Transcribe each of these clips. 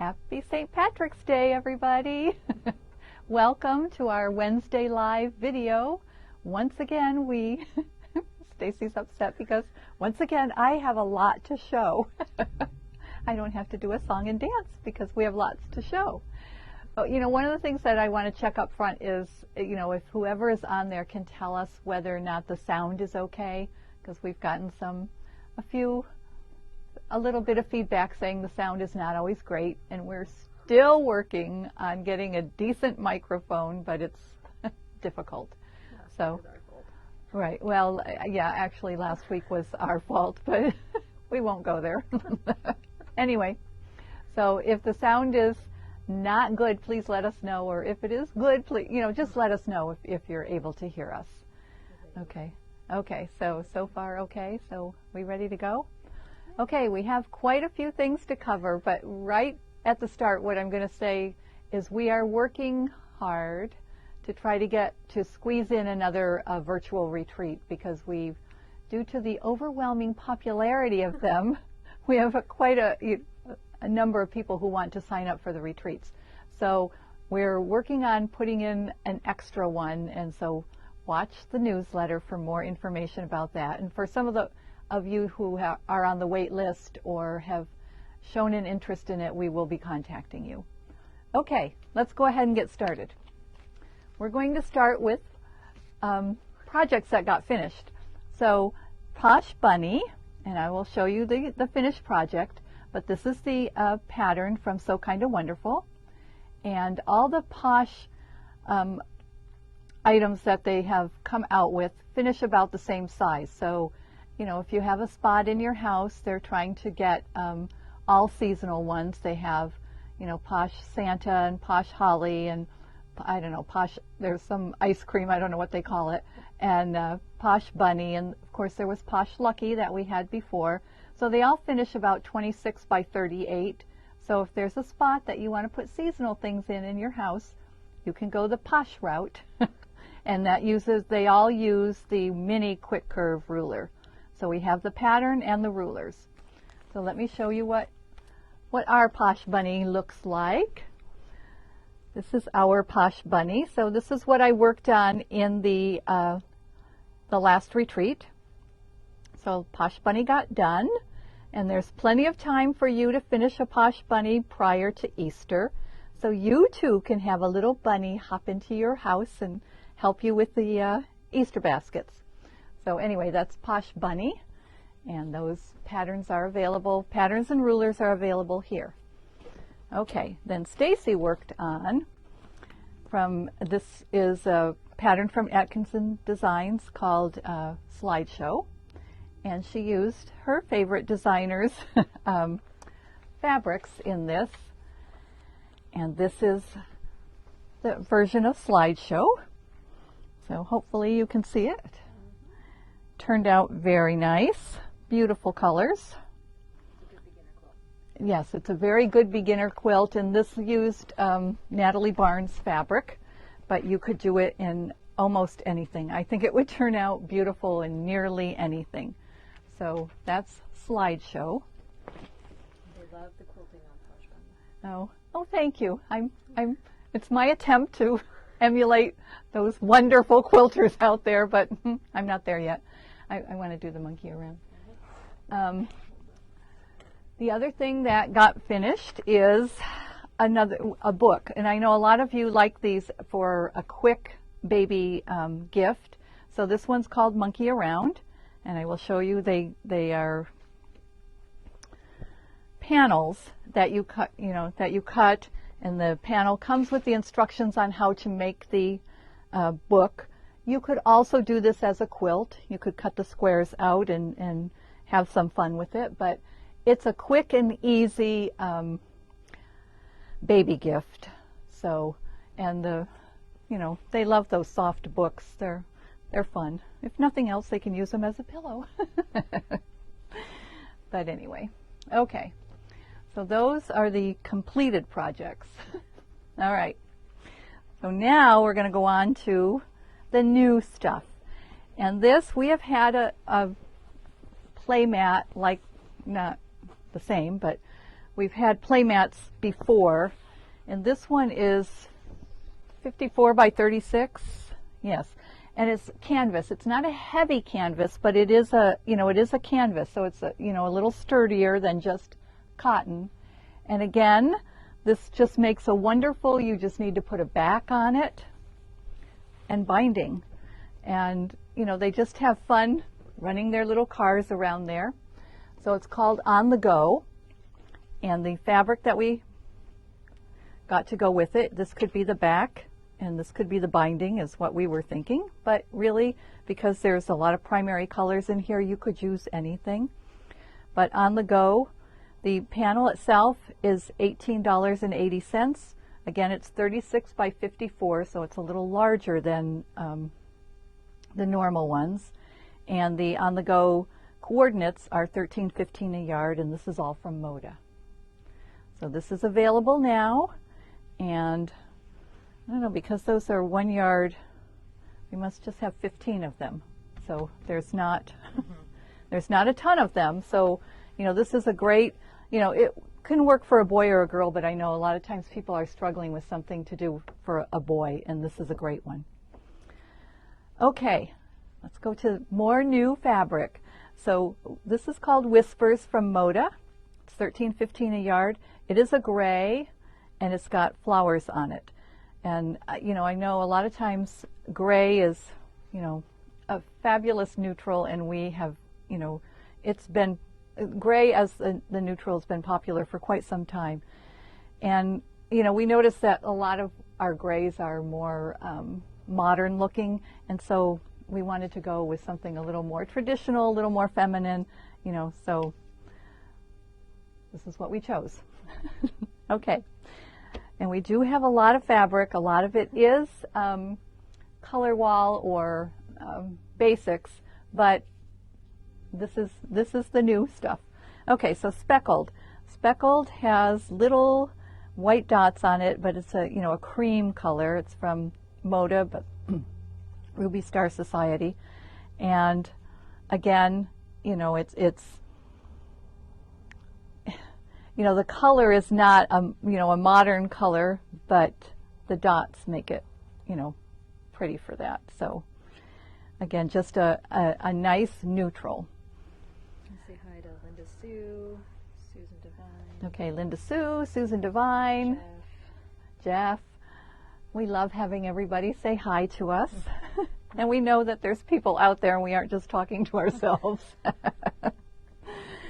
Happy St. Patrick's Day, everybody. Welcome to our Wednesday live video. Once again, Stacy's upset because once again, I have a lot to show. I don't have to do a song and dance because we have lots to show. But, one of the things that I want to check up front is, if whoever is on there can tell us whether or not the sound is okay, because we've gotten a little bit of feedback saying the sound is not always great, and we're still working on getting a decent microphone, but it's difficult. So, right. Well, yeah, actually last week was our fault, but we won't go there. Anyway, so if the sound is not good, please let us know, or if it is good, please, just let us know if you're able to hear us. Okay, so far okay, so we ready to go? Okay, we have quite a few things to cover, but right at the start, what I'm going to say is we are working hard to try to squeeze in another virtual retreat, because due to the overwhelming popularity of them, we have quite a number of people who want to sign up for the retreats. So we're working on putting in an extra one, and so watch the newsletter for more information about that. And for some of you who are on the wait list or have shown an interest in it, we will be contacting you. Okay, let's go ahead and get started. We're going to start with projects that got finished. So Posh Bunny, and I will show you the finished project, but this is the pattern from So Kinda Wonderful. And all the Posh items that they have come out with finish about the same size. So, if you have a spot in your house, they're trying to get all seasonal ones. They have, Posh Santa and Posh Holly and, I don't know, Posh, there's some ice cream, I don't know what they call it, and Posh Bunny, and of course there was Posh Lucky that we had before. So they all finish about 26 by 38. So if there's a spot that you want to put seasonal things in your house, you can go the Posh route. And they all use the mini quick curve ruler. So we have the pattern and the rulers. So let me show you what our Posh Bunny looks like. This is our Posh Bunny. So this is what I worked on in the last retreat. So Posh Bunny got done, and there's plenty of time for you to finish a Posh Bunny prior to Easter. So you too can have a little bunny hop into your house and help you with the Easter baskets. So anyway, that's Posh Bunny, and those patterns are available. Patterns and rulers are available here. Okay, then Stacy worked on this is a pattern from Atkinson Designs called Slideshow, and she used her favorite designer's fabrics in this, and this is the version of Slideshow. So hopefully you can see it. Turned out very nice, beautiful colors. Yes, it's a very good beginner quilt, and this used Natalie Barnes fabric, but you could do it in almost anything. I think it would turn out beautiful in nearly anything. So that's Slideshow. They love the quilting on Posh Bunny. Oh, thank you. It's my attempt to emulate those wonderful quilters out there, but I'm not there yet. I want to do the monkey around. The other thing that got finished is a book, and I know a lot of you like these for a quick baby gift. So this one's called Monkey Around, and I will show you. They are panels that you cut, and the panel comes with the instructions on how to make the book. You could also do this as a quilt. You could cut the squares out and have some fun with it, but it's a quick and easy baby gift. So, and they love those soft books. They're fun. If nothing else, they can use them as a pillow. But anyway, okay. So those are the completed projects. All right. So now we're going to go on to the new stuff. And this, we have had a play mat, like not the same, but we've had play mats before, and this one is 54 by 36. Yes, and it's canvas. It's not a heavy canvas, but it is a, it is a canvas, so it's a, a little sturdier than just cotton. And again, this just makes a wonderful, you just need to put a back on it and binding. And, they just have fun running their little cars around there. So it's called On the Go. And the fabric that we got to go with it, this could be the back and this could be the binding is what we were thinking. But really, because there's a lot of primary colors in here, you could use anything. But On the Go, the panel itself is $18.80. Again, it's 36 by 54, so it's a little larger than the normal ones. And the On the Go coordinates are $13.15 a yard, and this is all from Moda. So this is available now, and I don't know, because those are 1 yard, we must just have 15 of them. So there's not there's not a ton of them. So this is a great, it can work for a boy or a girl, but I know a lot of times people are struggling with something to do for a boy, and this is a great one. Okay, let's go to more new fabric. So this is called Whispers from Moda. It's $13.15 a yard. It is a gray, and it's got flowers on it. And I know a lot of times gray is, a fabulous neutral, and we have, it's been gray as the neutral has been popular for quite some time. And we notice that a lot of our grays are more modern looking, and so we wanted to go with something a little more traditional, a little more feminine, so this is what we chose. Okay, and we do have a lot of fabric. A lot of it is color wall or basics, but this is the new stuff. Okay, so speckled. Speckled has little white dots on it, but it's a a cream color. It's from Moda, but Ruby Star Society. And again, it's the color is not a modern color, but the dots make it pretty for that. So again, just a nice neutral. Say hi to Linda Sue, Susan Devine. Okay, Linda Sue, Susan Devine, Jeff. We love having everybody say hi to us. And we know that there's people out there and we aren't just talking to ourselves.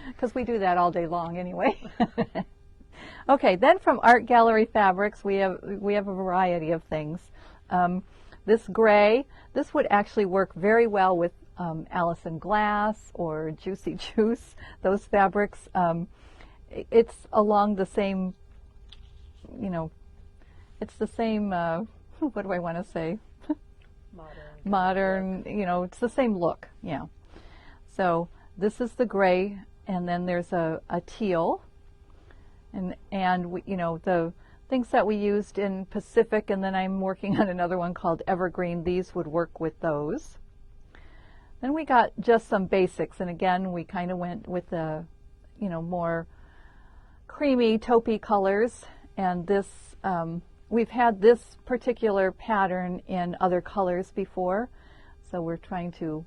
Because we do that all day long anyway. Okay, then from Art Gallery Fabrics, we have a variety of things. This gray, this would actually work very well with Allison Glass or Juicy Juice, those fabrics. It's along the same, it's the same, what do I want to say? Modern, it's the same look, yeah. So this is the gray, and then there's a teal, and we, the things that we used in Pacific, and then I'm working on another one called Evergreen. These would work with those. Then we got just some basics, and again, we kind of went with the, more creamy taupey colors, and this, we've had this particular pattern in other colors before, so we're trying to,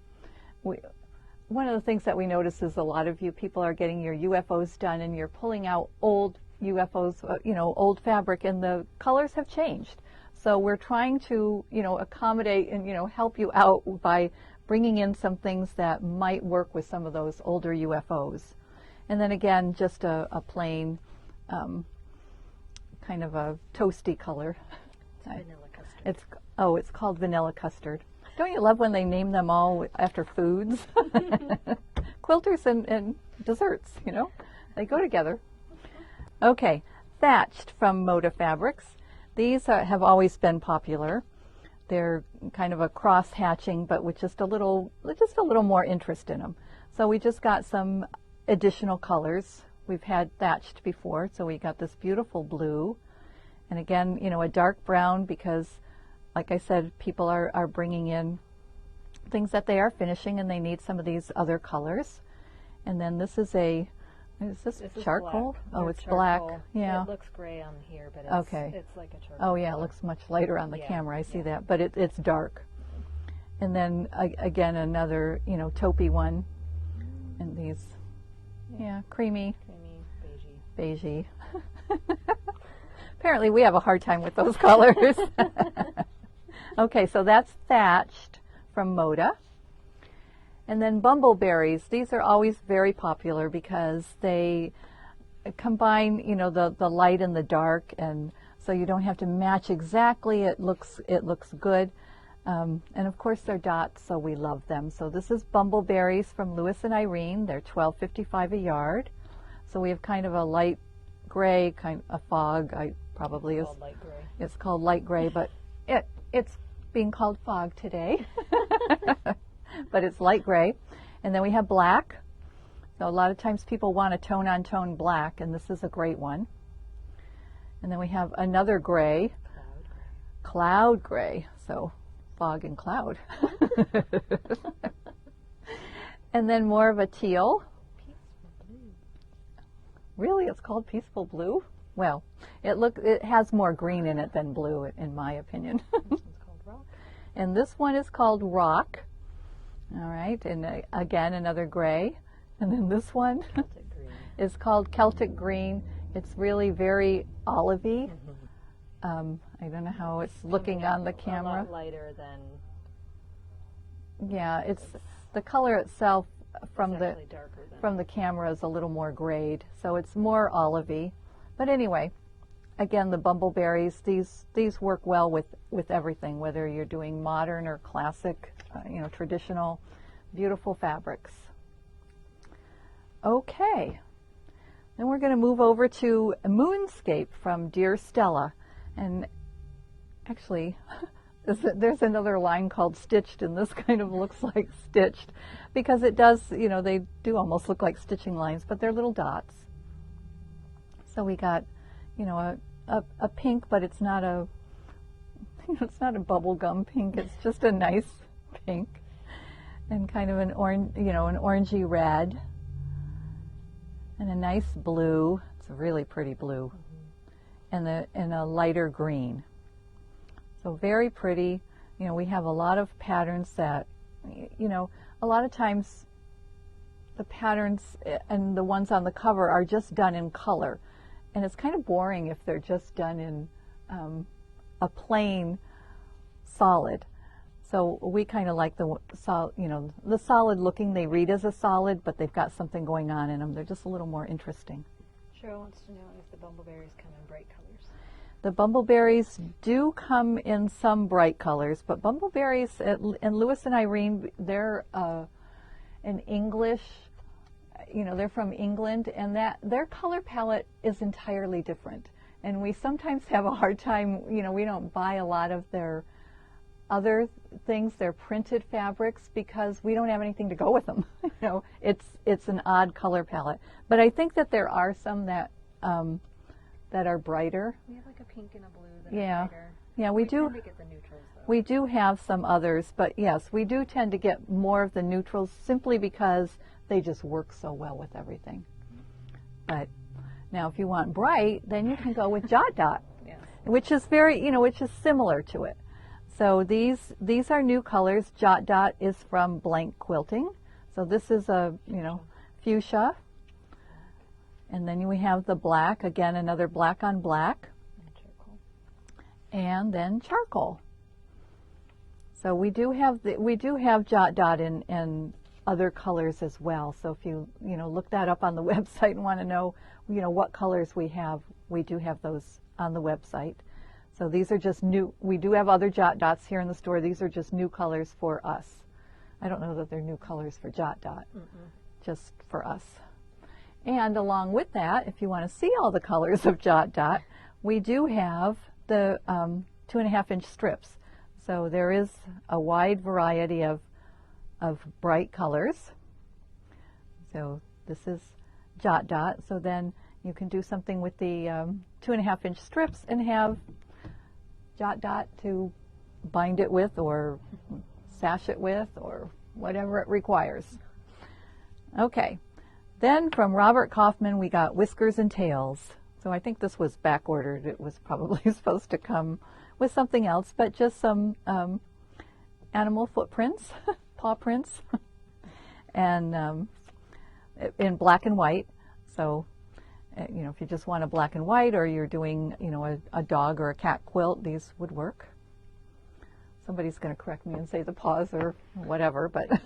one of the things that we notice is a lot of you people are getting your UFOs done and you're pulling out old UFOs, old fabric, and the colors have changed. So we're trying to, accommodate and, help you out by bringing in some things that might work with some of those older UFOs. And then again, just a plain, kind of a toasty color. It's vanilla custard. It's called vanilla custard. Don't you love when they name them all after foods? Quilters and desserts, they go together. Okay, Thatched from Moda Fabrics. These have always been popular. They're kind of a cross hatching, but with just a little more interest in them. So we just got some additional colors. We've had thatched before, so we got this beautiful blue, and again, a dark brown, because, like I said, people are bringing in things that they are finishing, and they need some of these other colors. And then this is a Is this This is charcoal? black. Oh, Or it's black. charcoal. Yeah. It looks gray on here, but Okay. it's like a charcoal. Oh yeah, it color. looks much lighter on the Yeah, camera. I see yeah. that, but it's dark. And then again another taupey one, and these, yeah, creamy, Beigey. beigey. Apparently we have a hard time with those colors. Okay, so that's Thatched from Moda. And then bumbleberries. These are always very popular because they combine, the light and the dark, and so you don't have to match exactly. It looks good. And of course they're dots, so we love them. So this is bumbleberries from Lewis and Irene. They're $12.55 a yard. So we have kind of a light gray, kind of a fog. Called light gray. It's called light gray, but it's being called fog today. But it's light gray. And then we have black. So a lot of times people want a tone-on-tone black, and this is a great one. And then we have another gray, cloud gray. So fog and cloud. And then more of a teal. Really, it's called Peaceful Blue? Well, it has more green in it than blue, in my opinion. This one's called Rock. And this one is called Rock. All right, and again, another gray. And then this one Celtic Green. is called Celtic Green. It's really very olivey. I don't know how it's looking on the camera. A lot lighter than. Yeah, it's the color itself from It's the actually darker than. from the camera is a little more grayed, so it's more olivey. But anyway, again, the bumbleberries, these work well with everything, whether you're doing modern or classic, traditional, beautiful fabrics. Okay, then we're going to move over to Moonscape from Dear Stella. And actually, there's another line called Stitched, and this kind of looks like Stitched because it does, they do almost look like stitching lines, but they're little dots. So we got, a pink, but it's not a, it's not a bubblegum pink. It's just a nice pink, and kind of an orange, an orangey red, and a nice blue. It's a really pretty blue, and a lighter green. So very pretty. We have a lot of patterns that, a lot of times the patterns and the ones on the cover are just done in color. And it's kind of boring if they're just done in a plain solid. So we kind of like the solid looking. They read as a solid, but they've got something going on in them. They're just a little more interesting. Cheryl wants to know if the bumbleberries come in bright colors. The bumbleberries do come in some bright colors, but bumbleberries and Lewis and Irene, they're an English. They're from England, and that their color palette is entirely different. And we sometimes have a hard time, we don't buy a lot of their other things, their printed fabrics, because we don't have anything to go with them. It's an odd color palette. But I think that there are some that are brighter. We have like a pink and a blue that Yeah. are brighter. Yeah, we do. Tend to get the neutrals though. We do have some others, but yes, we do tend to get more of the neutrals simply because they just work so well with everything. But now if you want bright, then you can go with Jot Dot, Yes. which is which is similar to it. So these are new colors. Jot Dot is from Blank Quilting. So this is a, fuchsia. And then we have the black, again, another black on black. And charcoal. And then charcoal. So we do have Jot Dot in other colors as well. So if you look that up on the website and want to know what colors we have, we do have those on the website. So these are just new. We do have other Jot Dots here in the store. These are just new colors for us. I don't know that they're new colors for Jot Dot, just for us. And along with that, if you want to see all the colors of Jot Dot, we do have the 2.5-inch strips. So there is a wide variety of bright colors. So this is Jot Dot. So then you can do something with the 2.5-inch strips and have Jot Dot to bind it with or sash it with or whatever it requires. Okay, Then from Robert Kaufman, we got Whiskers and Tails. So I think this was back ordered. It was probably supposed to come with something else, but just some animal footprints, paw prints, and in black and white. So, you know, if you just want a black and white, or you're doing, you know, a dog or a cat quilt, these would work. Somebody's going to correct me and say the paws or whatever, but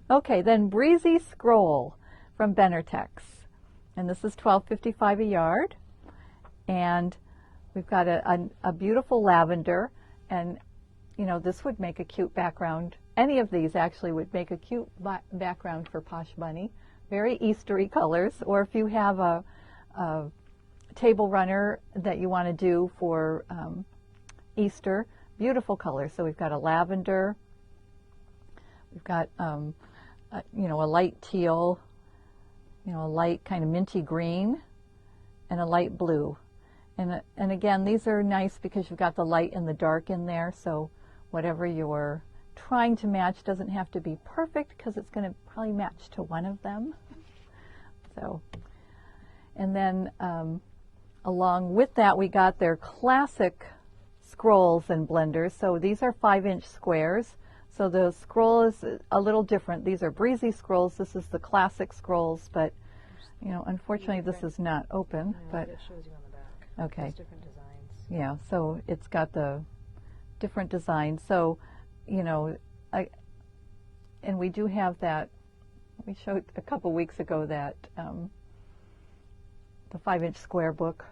okay. Then Breezy Scroll from Benertex, and this is $12.55 a yard, and we've got a beautiful lavender, and you know, this would make a cute background. Any of these actually would make a cute background for Posh Bunny. Very Eastery colors, or if you have a table runner that you want to do for Easter, beautiful colors. So we've got a lavender, we've got you know, a light teal, you know, a light kind of minty green, and a light blue. And again, these are nice because you've got the light and the dark in there, so whatever you're trying to match doesn't have to be perfect, because it's going to probably match to one of them. So, and then along with that, we got their classic scrolls and blenders. So these are 5-inch squares. So the scroll is a little different. These are Breezy scrolls. This is the classic scrolls, but you know, unfortunately, this is not open. No, but it shows you on the back. okay. There's different designs. Yeah, so it's got the different designs. So, you know, and we do have that. We showed a couple weeks ago that the 5-inch square book.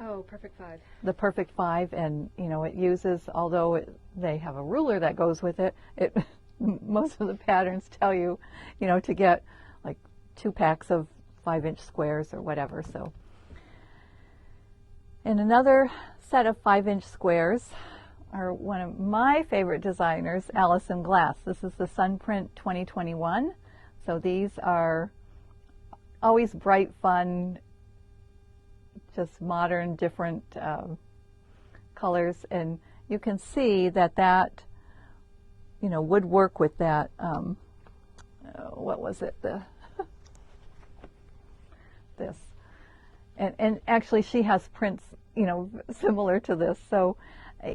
Oh, Perfect 5. The Perfect 5, and you know, it uses, although they have a ruler that goes with it, most of the patterns tell you, you know, to get like 2 packs of 5-inch squares or whatever. So, and another set of 5-inch squares are one of my favorite designers, Allison Glass. This is the Sunprint 2021. So these are always bright, fun, just modern, different colors, and you can see that you know, would work with that. What was it? This, and actually she has prints, you know, similar to this. So,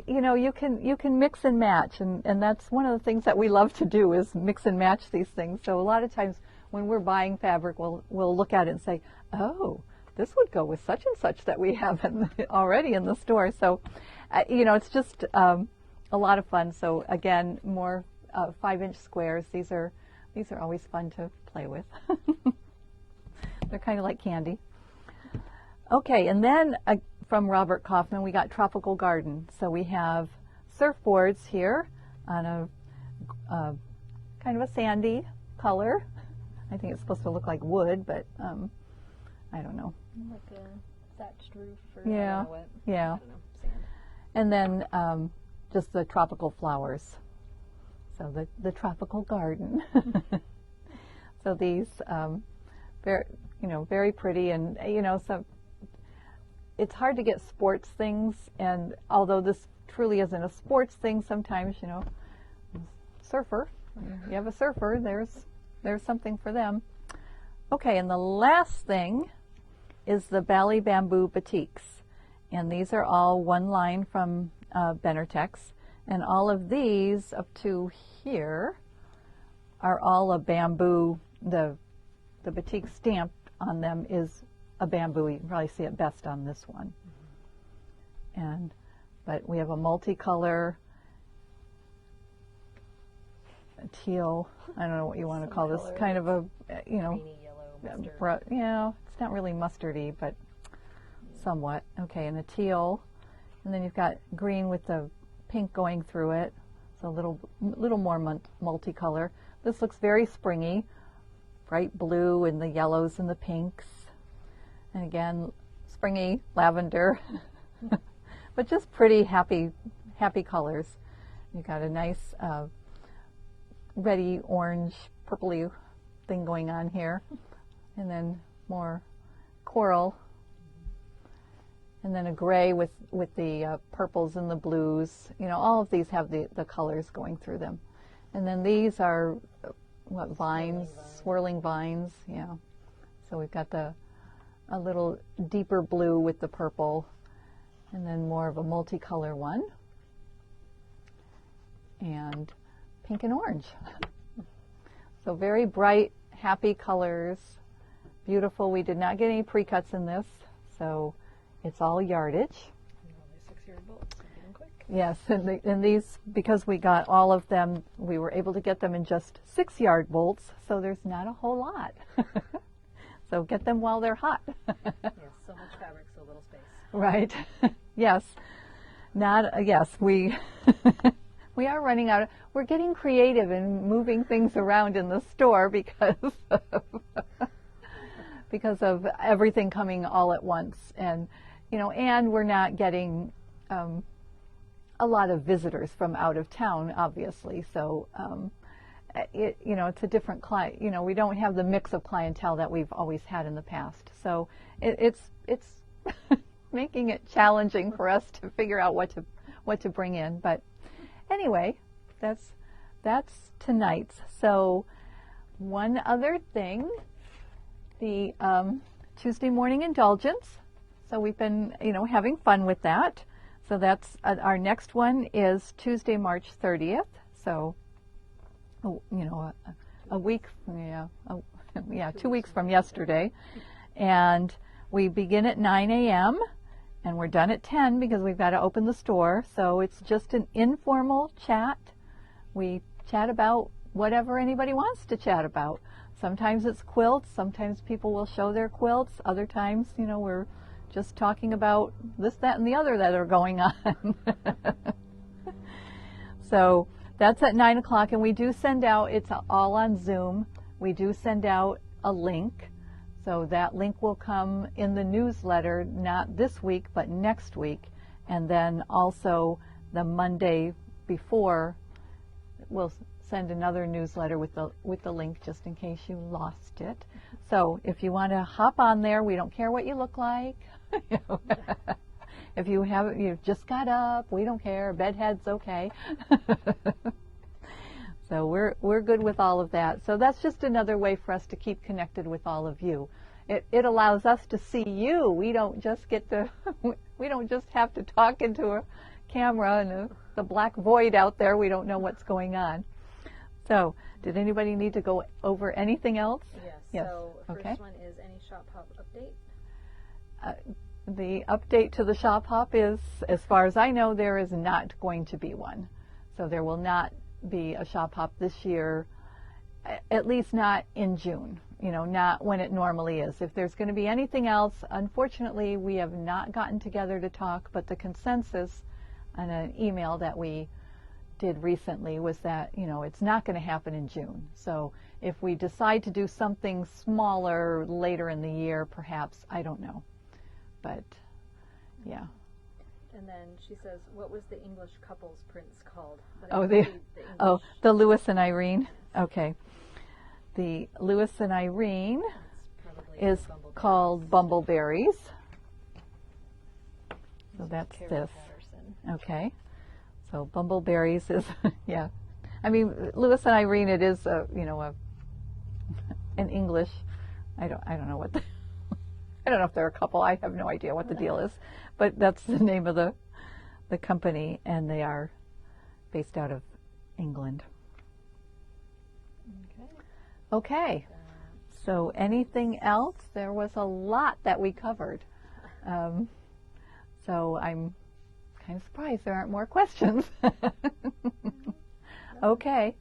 you know, you can mix and match, and that's one of the things that we love to do, is mix and match these things. So a lot of times when we're buying fabric, we'll look at it and say, oh, this would go with such and such that we have already in the store. So, you know, it's just a lot of fun. So again, more 5-inch squares. These are always fun to play with. They're kind of like candy. Okay, and then from Robert Kaufman, we got Tropical Garden. So we have surfboards here on a kind of a sandy color. I think it's supposed to look like wood, but I don't know. Like a thatched roof, or yeah, I don't know what. yeah. I don't know, sand. And then just the tropical flowers. So the tropical garden. So these very, you know, very pretty, and you know, so it's hard to get sports things, and although this truly isn't a sports thing, sometimes, you know, surfer, you have a surfer, there's something for them. Okay, and the last thing is the Bali Bamboo Batiks, and these are all one line from Benertex, and all of these up to here are all a bamboo. The batik stamp on them is a bamboo. You can probably see it best on this one. But we have a multicolor, a teal, I don't know what you want to call this, kind of a, you know, Greeny yellow, mustard. yeah, it's not really mustardy, but somewhat. Okay, and a teal, and then you've got green with the pink going through it, so a little more multicolor. This looks very springy, bright blue and the yellows and the pinks, and again, springy lavender, but just pretty happy colors. You've got a nice reddy orange, purpley thing going on here, and then more coral, and then a gray with the purples and the blues. You know, all of these have the colors going through them. And then these are what, vines, swirling vines, yeah. So we've got a little deeper blue with the purple, and then more of a multicolor one, and pink and orange. So very bright, happy colors, beautiful. We did not get any pre-cuts in this, so it's all yardage. Only 6-yard bolts, so get them quick. Yes, and these, because we got all of them, we were able to get them in just 6-yard bolts, so there's not a whole lot. So get them while they're hot. Yes, so much fabric, so little space. Right. Yes. Yes, we we are running out. We're getting creative and moving things around in the store because of everything coming all at once, and and we're not getting a lot of visitors from out of town, obviously. So it's a different client. We don't have the mix of clientele that we've always had in the past. So it's making it challenging for us to figure out what to bring in. But anyway, that's tonight's. So one other thing, the Tuesday morning indulgence. So we've been having fun with that. So that's our next one is Tuesday, March 30th. So a week, 2 weeks from yesterday, and we begin at 9 a.m. and we're done at 10 because we've got to open the store. So it's just an informal chat. We chat about whatever anybody wants to chat about. Sometimes it's quilts, sometimes people will show their quilts, other times, we're just talking about this, that, and the other that are going on. So that's at 9 o'clock, and we do send out, it's all on Zoom, we do send out a link. So that link will come in the newsletter, not this week, but next week. And then also the Monday before, we'll send another newsletter with the link just in case you lost it. So if you want to hop on there, we don't care what you look like. If you've just got up, we don't care. Bedhead's okay. So we're good with all of that. So that's just another way for us to keep connected with all of you. It allows us to see you. We don't just have to talk into a camera and the black void out there. We don't know what's going on. So did anybody need to go over anything else? Yes. So first one is any shop hop update? The update to the shop hop is, as far as I know, there is not going to be one. So there will not be a shop hop this year, at least not in June, not when it normally is. If there's going to be anything else, unfortunately, we have not gotten together to talk, but the consensus on an email that we did recently was that, it's not going to happen in June. So if we decide to do something smaller later in the year, perhaps, I don't know. But, yeah. And then she says, what was the English couples prince called? The Lewis and Irene. Okay. The Lewis and Irene is called Bumbleberries. So that's this. Okay. So Bumbleberries is, yeah. I mean, Lewis and Irene, it is, an English, I don't know what I don't know if they're a couple. I have no idea what the deal is, but that's the name of the company, and they are based out of England. Okay. So anything else? There was a lot that we covered. So I'm kind of surprised there aren't more questions. Okay.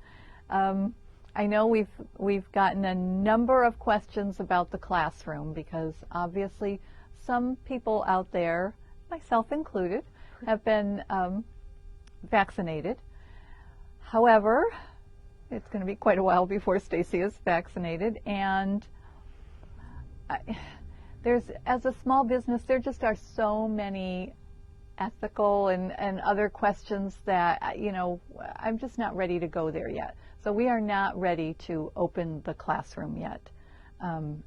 I know we've gotten a number of questions about the classroom because obviously some people out there, myself included, have been vaccinated. However, it's going to be quite a while before Stacy is vaccinated, and as a small business, there just are so many ethical and other questions that, I'm just not ready to go there yet. So we are not ready to open the classroom yet.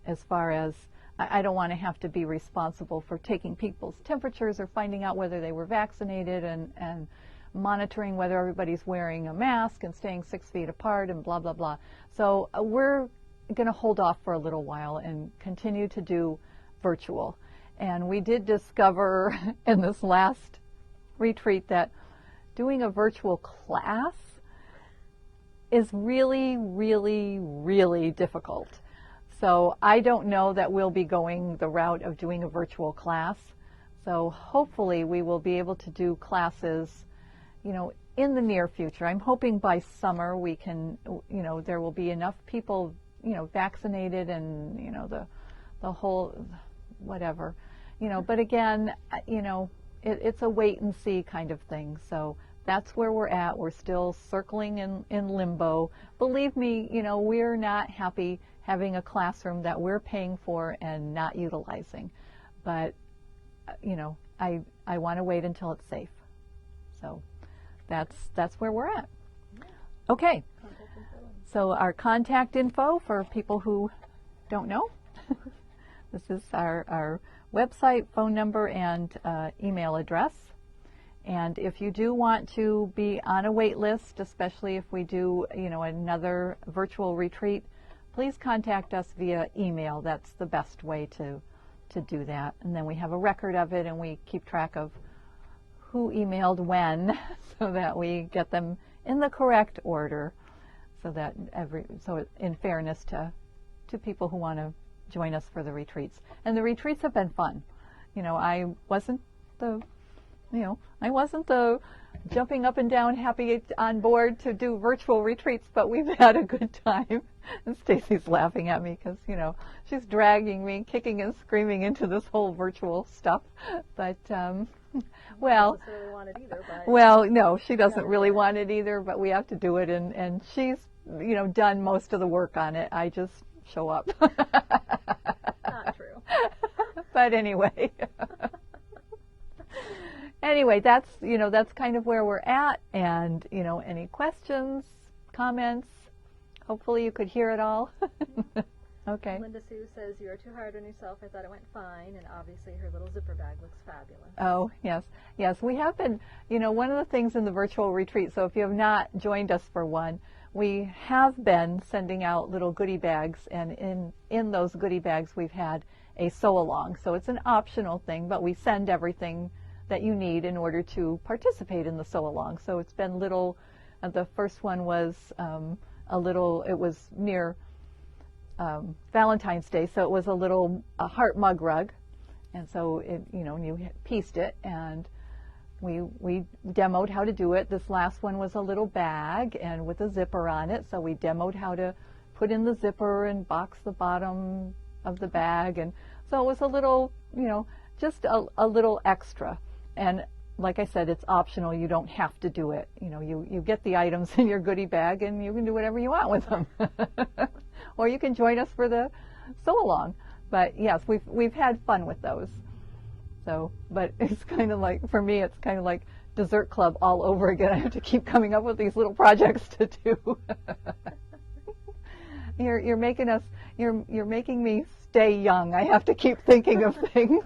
As far as, I don't want to have to be responsible for taking people's temperatures or finding out whether they were vaccinated and monitoring whether everybody's wearing a mask and staying 6 feet apart and blah, blah, blah. So we're going to hold off for a little while and continue to do virtual. And we did discover in this last retreat that doing a virtual class is really, really, really difficult. So I don't know that we'll be going the route of doing a virtual class. So hopefully we will be able to do classes, you know, in the near future. I'm hoping by summer we can, you know, there will be enough people, you know, vaccinated and, you know, the whole whatever, you know, but again, you know, it's a wait and see kind of thing. So that's where we're at. We're still circling in limbo. Believe me, you know, we're not happy having a classroom that we're paying for and not utilizing. But, you know, I want to wait until it's safe. So that's where we're at. Okay. So our contact info for people who don't know. This is our website, phone number, and email address. And if you do want to be on a wait list, especially if we do, you know, another virtual retreat, please contact us via email. That's the best way to do that. And then we have a record of it, and we keep track of who emailed when, so that we get them in the correct order, so that in fairness to people who want to join us for the retreats. And the retreats have been fun. You know, I wasn't the jumping up and down happy on board to do virtual retreats, but we've had a good time. And Stacy's laughing at me because, you know, she's dragging me, kicking and screaming into this whole virtual stuff. But, well, necessarily want it either, but well, no, she doesn't really want it either, but we have to do it, and she's, you know, done most of the work on it. I just show up. not true. But anyway. Anyway, that's, you know, that's kind of where we're at, and, you know, any questions, comments, hopefully you could hear it all. Okay. Linda Sue says, "You are too hard on yourself. I thought it went fine," and obviously her little zipper bag looks fabulous. Oh, yes. Yes, we have been, you know, one of the things in the virtual retreat, so if you have not joined us for one, we have been sending out little goodie bags, and in those goodie bags we've had a sew-along. So it's an optional thing, but we send everything that you need in order to participate in the sew-along. So it's been little, the first one was it was near Valentine's Day, so it was a heart mug rug, and so it, you know, you pieced it, and we demoed how to do it. This last one was a little bag and with a zipper on it, so we demoed how to put in the zipper and box the bottom of the bag, and so it was a little, you know, just a little extra. And like I said, it's optional. You don't have to do it. You know, you get the items in your goodie bag, and you can do whatever you want with them. Or you can join us for the sew-along. But yes, we've had fun with those. So, but it's kind of like, for me, it's kind of like dessert club all over again. I have to keep coming up with these little projects to do. You're making me stay young. I have to keep thinking of things.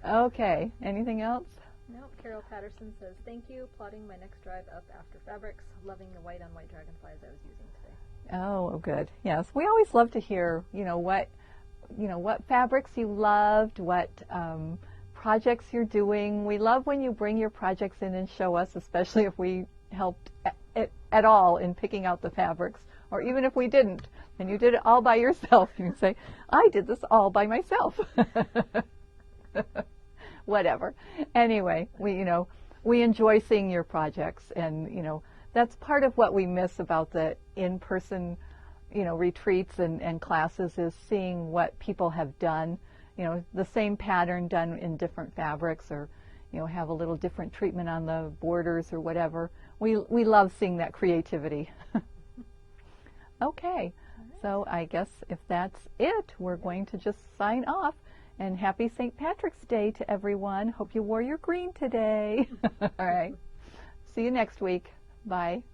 Okay, anything else? Nope. Carol Patterson says, "Thank you. Plotting my next drive up after fabrics. Loving the white on white dragonflies I was using today." Oh, good. Yes, we always love to hear, what fabrics you loved, what projects you're doing. We love when you bring your projects in and show us, especially if we helped at all in picking out the fabrics, or even if we didn't, and you did it all by yourself. You can say, "I did this all by myself." Whatever. Anyway, we enjoy seeing your projects, and that's part of what we miss about the in-person retreats and classes, is seeing what people have done, the same pattern done in different fabrics, or have a little different treatment on the borders or whatever. We love seeing that creativity. Okay, so I guess if that's it, we're going to just sign off. And happy St. Patrick's Day to everyone. Hope you wore your green today. All right. See you next week. Bye.